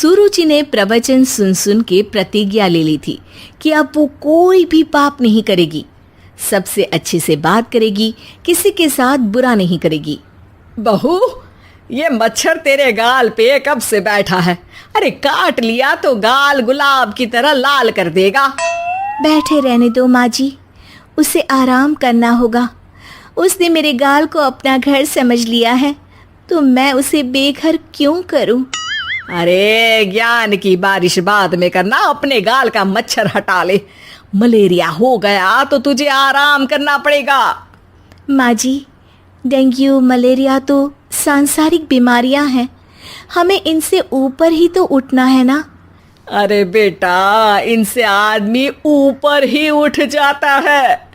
सुरुचि ने प्रवचन सुन सुन के प्रतिज्ञा ले ली थी कि अब वो कोई भी पाप नहीं करेगी, सबसे अच्छे से बात करेगी, किसी के साथ बुरा नहीं करेगी। बहू, ये मच्छर तेरे गाल पे कब से बैठा है? अरे काट लिया तो गाल गुलाब की तरह लाल कर देगा। बैठे रहने दो माँ जी, उसे आराम करना होगा। उसने मेरे गाल को अपना घर समझ लिया है, तो मैं उसे बेघर क्यों करूं? अरे ज्ञान की बारिश बाद में करना, अपने गाल का मच्छर हटा ले। मलेरिया हो गया तो तुझे आराम करना पड़ेगा। माँ जी, डेंगू मलेरिया तो सांसारिक बीमारियां हैं, हमें इनसे ऊपर ही तो उठना है ना। अरे बेटा, इनसे आदमी ऊपर ही उठ जाता है।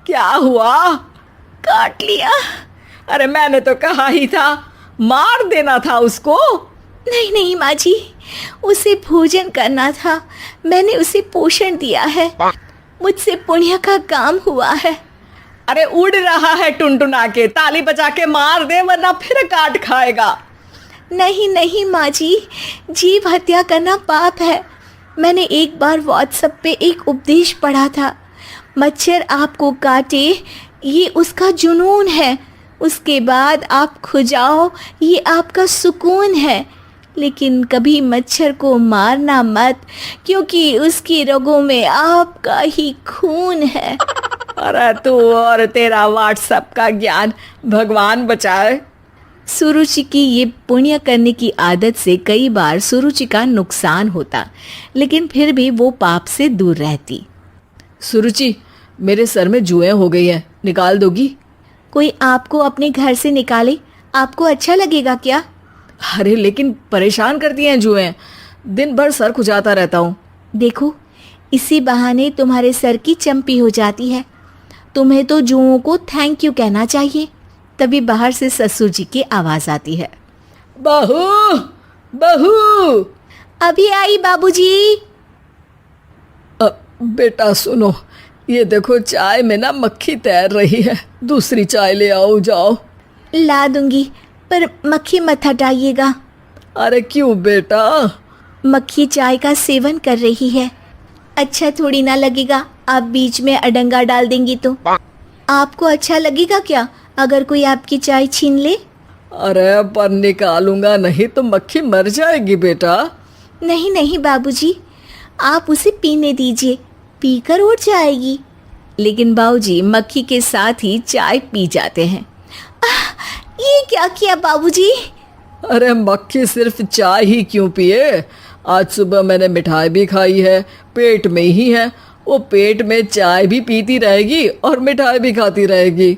क्या हुआ? काट लिया। अरे मैंने तो कहा ही था, मार देना था उसको। नहीं नहीं माँ जी, उसे भोजन करना था, मैंने उसे पोषण दिया है, मुझसे पुण्य का काम हुआ है। अरे उड़ रहा है टुनटुना के, ताली बजा के मार दे वरना फिर काट खाएगा। नहीं नहीं माँ जी, जीव हत्या करना पाप है। मैंने एक बार व्हाट्सएप पे एक उपदेश पढ़ा था, मच्छर आपको काटे ये उसका जुनून है, उसके बाद आप खुजाओ ये आपका सुकून है। लेकिन कभी मच्छर को मारना मत, क्योंकि उसकी रगों में आपका ही खून है। अरे तू और तेरा व्हाट्सएप का ज्ञान, भगवान बचाए। सुरुचि की ये पुण्य करने की आदत से कई बार सुरुचि का नुकसान होता, लेकिन फिर भी वो पाप से दूर रहती। सुरुचि, मेरे सर में जुएं हो गई हैं, निकाल दोगी? कोई आपको अपने घर से निकाले, आपको अच्छा लगेगा क्या? अरे लेकिन परेशान करती हैं जुएं, दिन भर सर खुजाता रहता हूँ। देखो, इसी बहाने तुम्हारे सर की चंपी हो जाती है। तुम्हें तो जुओं को थैंक यू कहना चाहिए। तभी बाहर से ससुर जी की आवाज आती है। बहू, बहू। अभी आई बाबूजी। बेटा सुनो, ये देखो चाय में ना मक्खी तैर रही है, दूसरी चाय ले आओ जाओ। ला दूंगी, पर मक्खी मत हटाइएगा। अरे क्यों बेटा? मक्खी चाय का सेवन कर रही है, अच्छा थोड़ी ना लगेगा आप बीच में अडंगा डाल देंगी तो। आपको अच्छा लगेगा क्या अगर कोई आपकी चाय छीन ले? अरे पर निकालूंगा नहीं तो मक्खी मर जाएगी बेटा। नहीं नहीं बाबूजी, आप उसे पीने दीजिए, पीकर उड़ जाएगी। लेकिन बाबूजी मक्खी के साथ ही चाय पी जाते हैं। ये क्या किया बाबूजी? अरे मक्खी सिर्फ चाय ही क्यों पिए, आज सुबह मैंने मिठाई भी खाई है, पेट में ही है, वो पेट में चाय भी पीती रहेगी और मिठाई भी खाती रहेगी।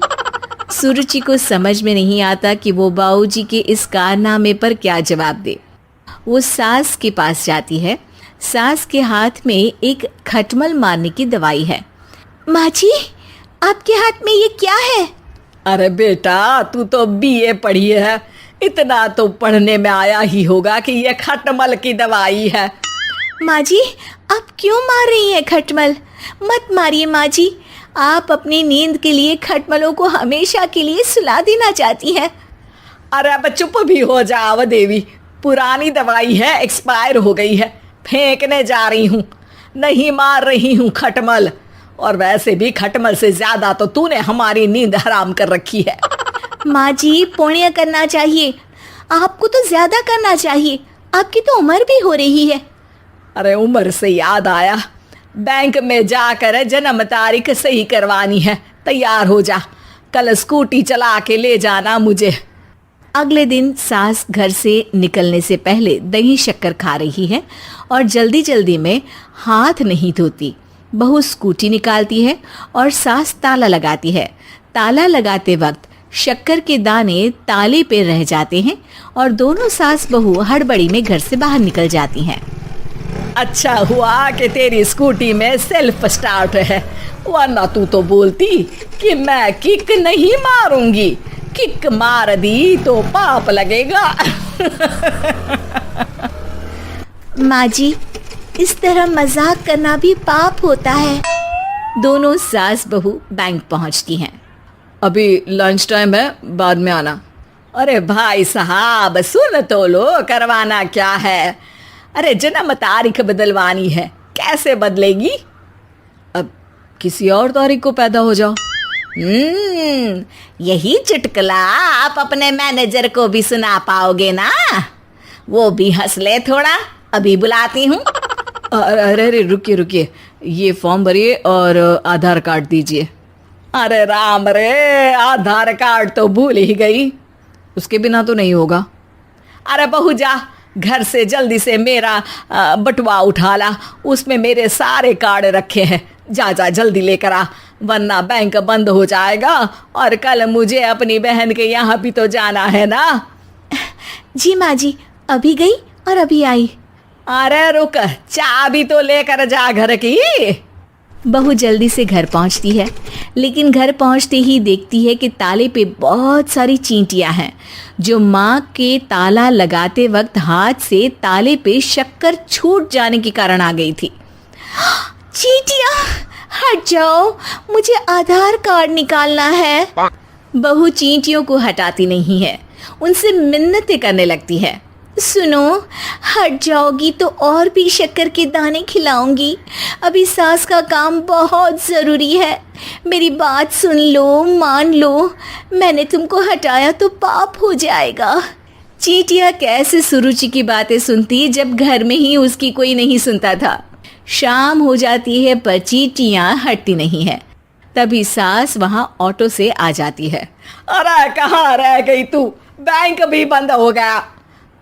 सुरुचि को समझ में नहीं आता कि वो बाबूजी के इस कारनामे पर क्या जवाब दे। वो सास के पास जाती है। सास के हाथ में एक खटमल मारने की दवाई है। माँ जी, आपके हाथ में ये क्या है? अरे बेटा, तू तो बीए पढ़ी है, इतना तो पढ़ने में आया ही होगा कि ये खटमल की दवाई है। माँ जी, आप क्यों मार रही हैं खटमल? मत मारिए माँ जी, आप अपनी नींद के लिए खटमलों को हमेशा के लिए सुला देना चाहती हैं। अरे अब चुप भी हो जाओ देवी, पुरानी दवाई है, एक्सपायर हो गई है, फेंकने जा रही हूँ, नहीं मार रही हूँ खटमल। और वैसे भी खटमल से ज्यादा तो तूने हमारी नींद हराम कर रखी है। माँ जी, पुण्य करना चाहिए, आपको तो ज्यादा करना चाहिए, आपकी तो उम्र भी हो रही है। अरे उम्र से याद आया, बैंक में जाकर जन्म तारीख सही करवानी है, तैयार हो जा, कल स्कूटी चला के ले जाना मुझे। अगले दिन सास घर से निकलने से पहले दही शक्कर खा रही है और जल्दी जल्दी में हाथ नहीं धोती। बहू स्कूटी निकालती है और सास ताला लगाती है। ताला लगाते वक्त शक्कर के दाने ताले पे रह जाते हैं और दोनों सास बहू हड़बड़ी में घर से बाहर निकल जाती हैं। अच्छा हुआ कि तेरी स्कूटी में सेल्फ स्टार्ट है, वरना तू तो बोलती कि मैं किक नहीं मारूंगी, किक मार दी तो पाप लगेगा। माँ जी, इस तरह मजाक करना भी पाप होता है। दोनों सास बहू बैंक पहुंचती हैं। अभी लंच टाइम है, बाद में आना। अरे भाई साहब सुन तो लो, करवाना क्या है? अरे जन्म तारीख बदलवानी है, कैसे बदलेगी? अब किसी और तारीख को पैदा हो जाओ। यही चुटकुला आप अपने मैनेजर को भी सुना पाओगे ना? वो भी हंस ले थोड़ा, अभी बुलाती हूँ। अरे अरे रुकिए रुकिए, ये फॉर्म भरिए और आधार कार्ड दीजिए। अरे राम रे, आधार कार्ड तो भूल ही गई, उसके बिना तो नहीं होगा। अरे बहू जा, घर से जल्दी से मेरा बटुआ उठा ला, उसमें मेरे सारे कार्ड रखे हैं। जा जा जल्दी लेकर आ, वरना बैंक बंद हो जाएगा और कल मुझे अपनी बहन के यहाँ भी तो जाना है ना। जी माँ जी, अभी गई और अभी आई। अरे रुक, चाबी तो लेकर जा घर की। बहू जल्दी से घर पहुंचती है, लेकिन घर पहुंचते ही देखती है कि ताले पे बहुत सारी चींटियां हैं, जो माँ के ताला लगाते वक्त हाथ से ताले पे शक्कर छूट जाने के कारण आ गई थी। चींटियां हट जाओ, मुझे आधार कार्ड निकालना है। बहू चींटियों को हटाती नहीं है, उनसे मिन्नतें करने लगती है। सुनो, हट जाओगी तो और भी शक्कर के दाने खिलाऊंगी। अभी सास का काम बहुत ज़रूरी है, मेरी बात सुन लो, मान लो। मैंने तुमको हटाया तो पाप हो जाएगा। चींटियाँ कैसे सुरुचि की बातें सुनती जब घर में ही उसकी कोई नहीं सुनता था। शाम हो जाती है पर चींटियाँ हटती नहीं है। तभी सास वहाँ ऑटो से आ जाती है। अरे कहाँ रह गई तू? बैंक भी बंद हो गया।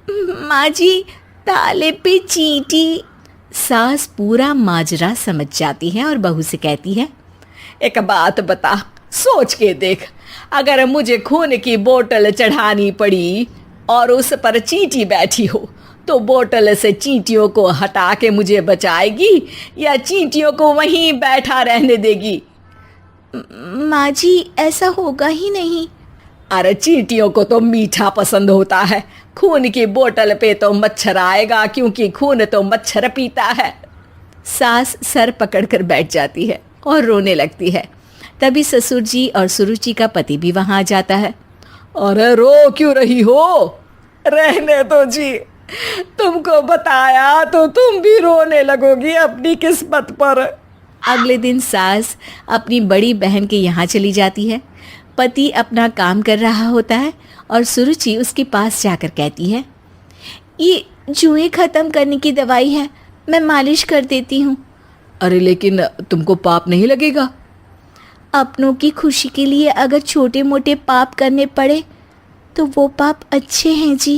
माँ जी, ताले पे चींटी। सास पूरा माजरा समझ जाती है और बहू से कहती है, एक बात बता, सोच के देख, अगर मुझे खून की बोतल चढ़ानी पड़ी और उस पर चींटी बैठी हो, तो बोतल से चींटियों को हटा के मुझे बचाएगी या चींटियों को वहीं बैठा रहने देगी? माँ जी, ऐसा होगा ही नहीं। अरे चींटियों को तो मीठा पसंद होता है, खून की बोतल पे तो मच्छर आएगा, क्योंकि खून तो मच्छर पीता है। सास सर पकड़कर बैठ जाती है और रोने लगती है। तभी ससुर जी और सुरुचि का पति भी वहां आ जाता है। अरे रो क्यों रही हो? रहने दो जी, तुमको बताया तो तुम भी रोने लगोगी अपनी किस्मत पर। अगले दिन सास अपनी बड़ी बहन के यहाँ चली जाती है। पति अपना काम कर रहा होता है और सुरुचि उसके पास जाकर कहती है, ये जुएं ख़त्म करने की दवाई है, मैं मालिश कर देती हूँ। अरे लेकिन तुमको पाप नहीं लगेगा? अपनों की खुशी के लिए अगर छोटे मोटे पाप करने पड़े तो वो पाप अच्छे हैं जी।